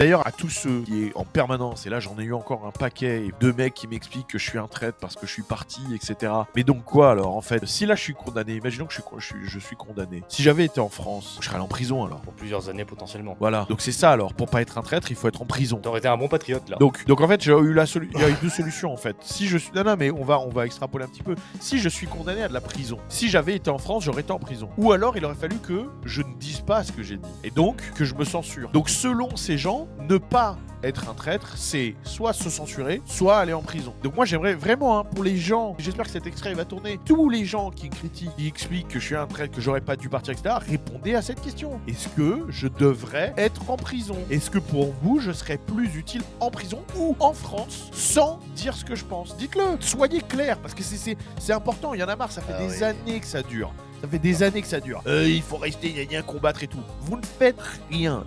D'ailleurs, à tous ceux qui est en permanence, et là j'en ai eu encore un paquet de mecs qui m'expliquent que je suis un traître parce que je suis parti, etc. Mais donc quoi alors en fait? Si là je suis condamné, imaginons que je suis condamné. Si j'avais été en France, je serais allé en prison alors. Pour plusieurs années potentiellement. Voilà. Donc c'est ça alors. Pour pas être un traître, il faut être en prison. T'aurais été un bon patriote là. Donc en fait, il y a eu deux solutions en fait. Si je suis non mais on va extrapoler un petit peu. Si je suis condamné à de la prison, si j'avais été en France, j'aurais été en prison. Ou alors il aurait fallu que je ne dise pas ce que j'ai dit et donc que je me censure. Donc selon ces gens, ne pas être un traître, c'est soit se censurer, soit aller en prison. Donc moi j'aimerais vraiment, hein, pour les gens, j'espère que cet extrait va tourner, tous les gens qui critiquent, qui expliquent que je suis un traître, que j'aurais pas dû partir, etc., répondez à cette question. Est-ce que je devrais être en prison? Est-ce que pour vous, je serais plus utile en prison ou en France sans dire ce que je pense? Dites-le, soyez clair, parce que c'est important, il y en a marre, ça fait des années que ça dure. Ça fait des années que ça dure. Il faut rester, combattre et tout. Vous ne faites rien.